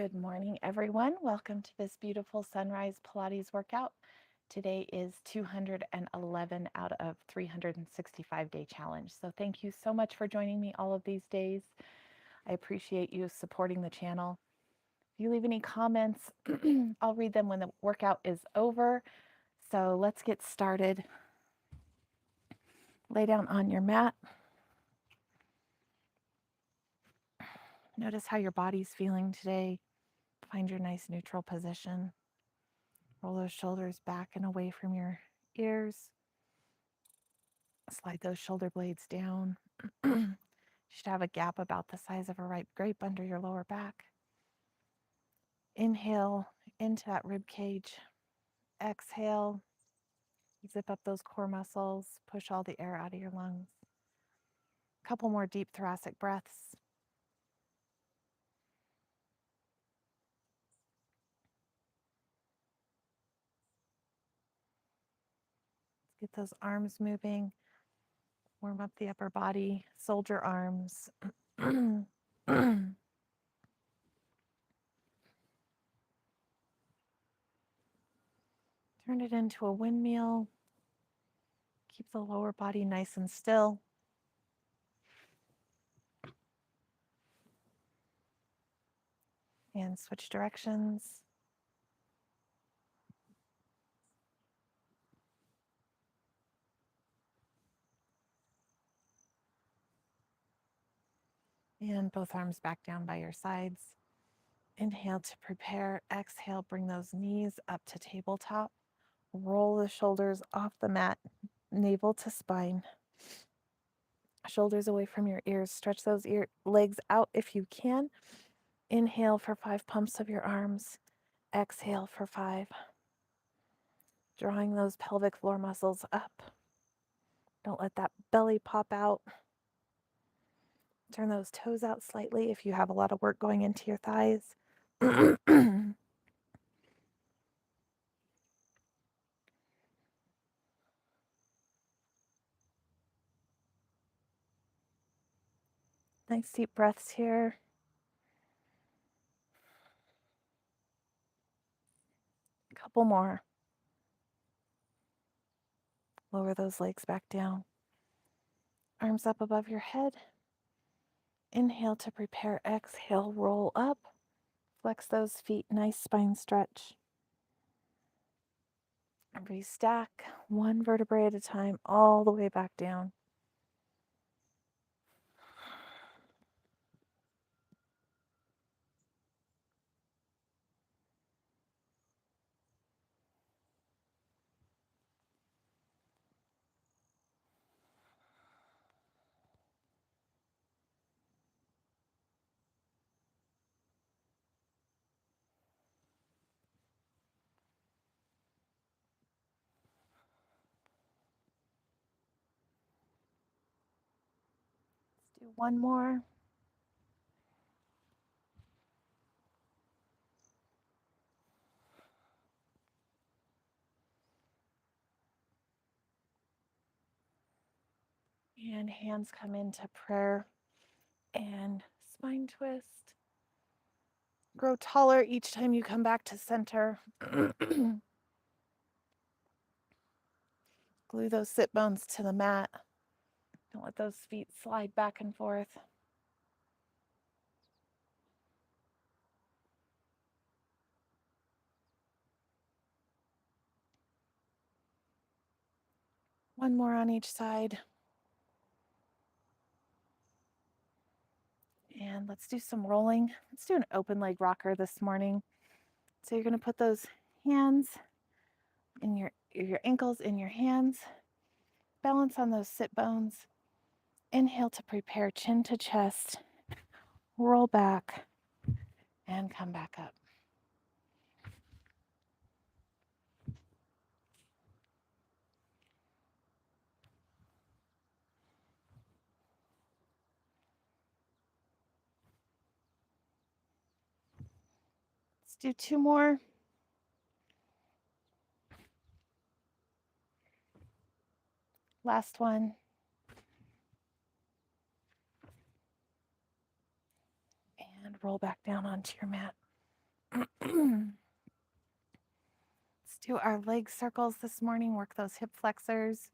Good morning, everyone. Welcome to this beautiful Sunrise Pilates workout. Today is 211 out of 365-day challenge. So thank you so much for joining me all of these days. I appreciate you supporting the channel. If you leave any comments, I'll read them when the workout is over. So let's get started. Lay down on your mat. Notice how your body's feeling today. Find your nice neutral position. Roll those shoulders back and away from your ears. Slide those shoulder blades down. You should have a gap about the size of a ripe grape under your lower back. Inhale into that rib cage. Exhale. Zip up those core muscles. Push all the air out of your lungs. A couple more deep thoracic breaths. Let's get those arms moving. Warm up the upper body. Soldier arms. Turn it into a windmill. Keep the lower body nice and still. And switch directions. And both arms back down by your sides. Inhale to prepare. Exhale, bring those knees up to tabletop. Roll the shoulders off the mat, navel to spine. Shoulders away from your ears. Stretch those legs out if you can. Inhale for 5 pumps of your arms. Exhale for 5. Drawing those pelvic floor muscles up. Don't let that belly pop out. Turn those toes out slightly if you have a lot of work going into your thighs. Nice deep breaths here. A couple more. Lower those legs back down. Arms up above your head. Inhale to prepare. Exhale, roll up. Flex those feet. Nice spine stretch. Restack one vertebrae at a time, all the way back down. Let's do one more. And hands come into prayer and spine twist. Grow taller each time you come back to center. Glue those sit bones to the mat. Don't let those feet slide back and forth. One more on each side. And let's do some rolling. Let's do an open leg rocker this morning. So you're going to put those hands in your ankles in your hands. Balance on those sit bones. Inhale to prepare, chin to chest. Roll back and come back up. Let's do 2 more. Last one. And roll back down onto your mat. Let's do our leg circles this morning, work those hip flexors.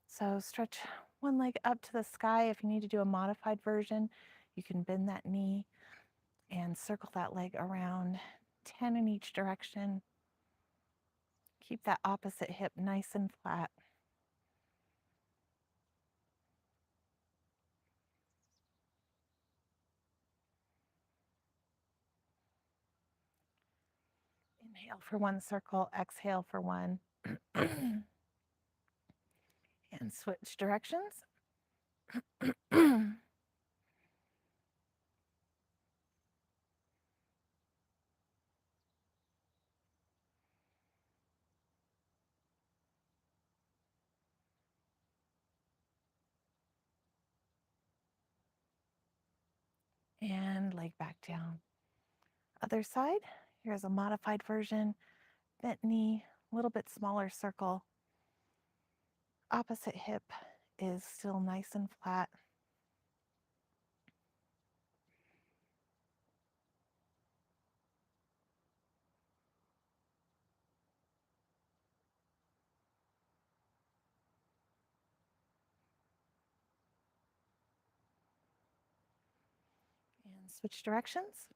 So stretch one leg up to the sky. If you need to do a modified version, you can bend that knee and circle that leg around 10 in each direction. Keep that opposite hip nice and flat. Inhale for one circle, exhale for one. And switch directions. And leg back down. Other side, here's a modified version. Bent knee, a little bit smaller circle. Opposite hip is still nice and flat. And switch directions.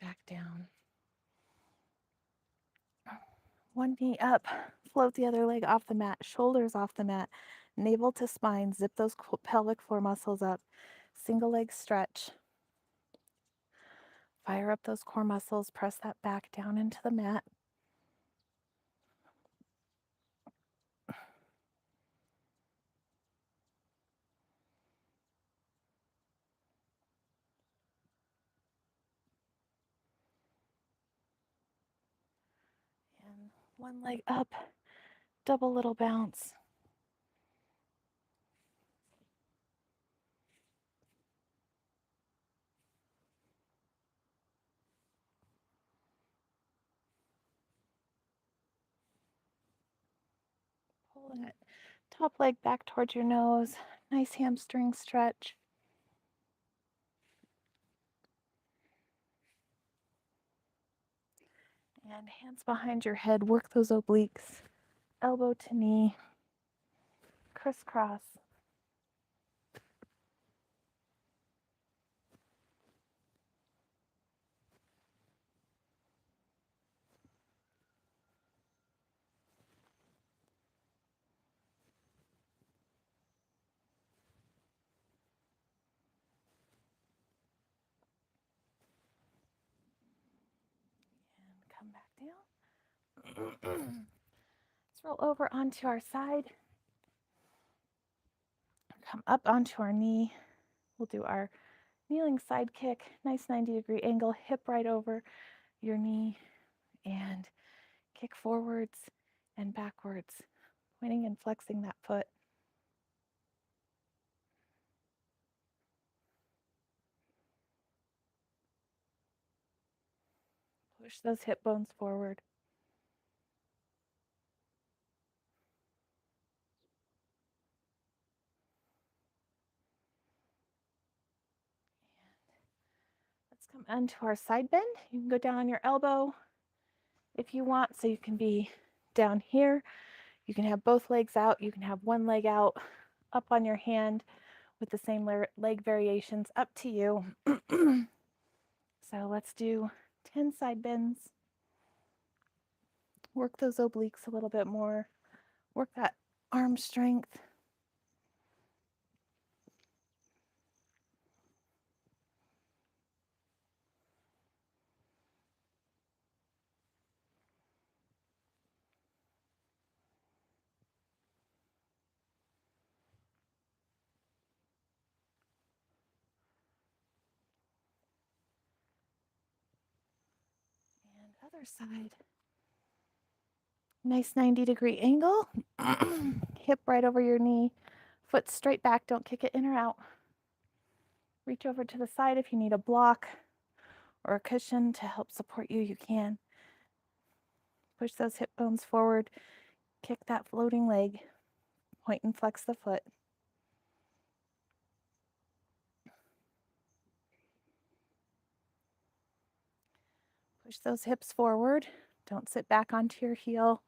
Back down. One knee up, float the other leg off the mat, shoulders off the mat, navel to spine, zip those pelvic floor muscles up. Single leg stretch. Fire up those core muscles, press that back down into the mat. And one leg up, double little bounce. Pull that top leg back towards your nose. Nice hamstring stretch. And hands behind your head, work those obliques. Elbow to knee, crisscross. And come back down. Let's roll over onto our side. Come up onto our knee. We'll do our kneeling side kick, nice 90-degree angle, hip right over your knee, and kick forwards and backwards, pointing and flexing that foot. Push those hip bones forward. Let's come onto our side bend. You can go down on your elbow if you want, so you can be down here. You can have both legs out. You can have one leg out, up on your hand with the same leg variations, up to you. So let's do 10 side bends. Work those obliques a little bit more. Work that arm strength. And other side. Nice 90-degree angle. Hip right over your knee. Foot straight back. Don't kick it in or out. Reach over to the side if you need a block or a cushion to help support you, you can. Push those hip bones forward, kick that floating leg, point and flex the foot. Push those hips forward. Don't sit back onto your heel.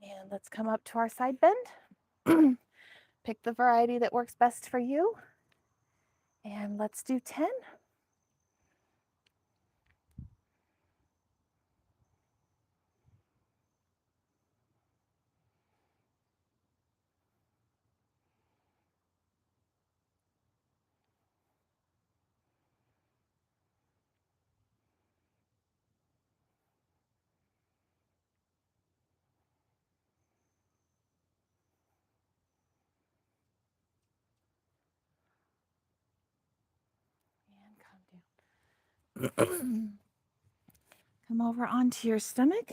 And let's come up to our side bend. Pick the variety that works best for you. And let's do 10. And calm down. Come over onto your stomach.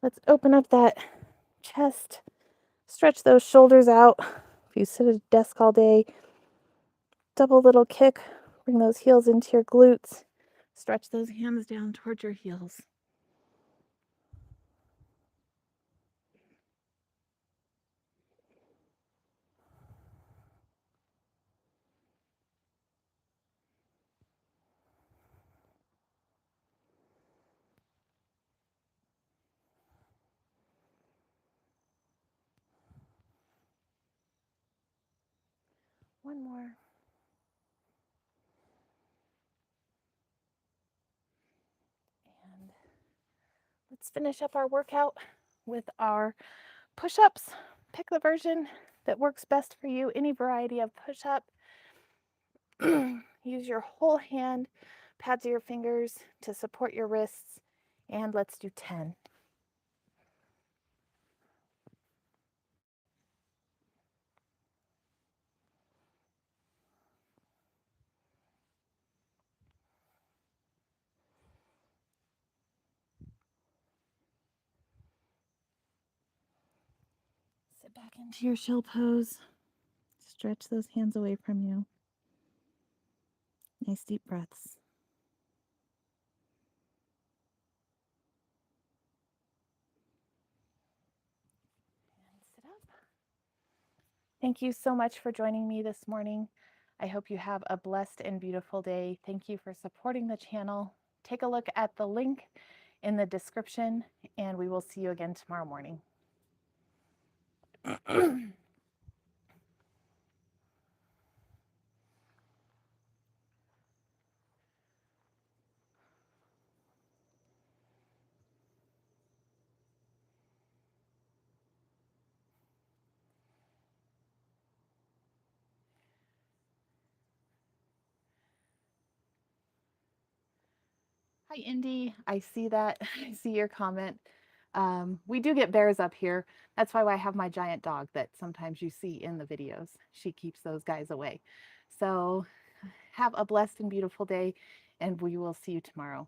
Let's open up that chest. Stretch those shoulders out. If you sit at a desk all day, double little kick. Bring those heels into your glutes. Stretch those hands down towards your heels. One more. And let's finish up our workout with our push-ups. Pick the version that works best for you, any variety of push-up. Use your whole hand, pads of your fingers to support your wrists, and let's do 10. Sit back into your shell pose. Stretch those hands away from you. Nice deep breaths. And sit up. Thank you so much for joining me this morning. I hope you have a blessed and beautiful day. Thank you for supporting the channel. Take a look at the link in the description, and we will see you again tomorrow morning. Hi, Indy. I see that. I see your comment. We do get bears up here. That's why I have my giant dog that sometimes you see in the videos. She keeps those guys away. So have a blessed and beautiful day, and we will see you tomorrow.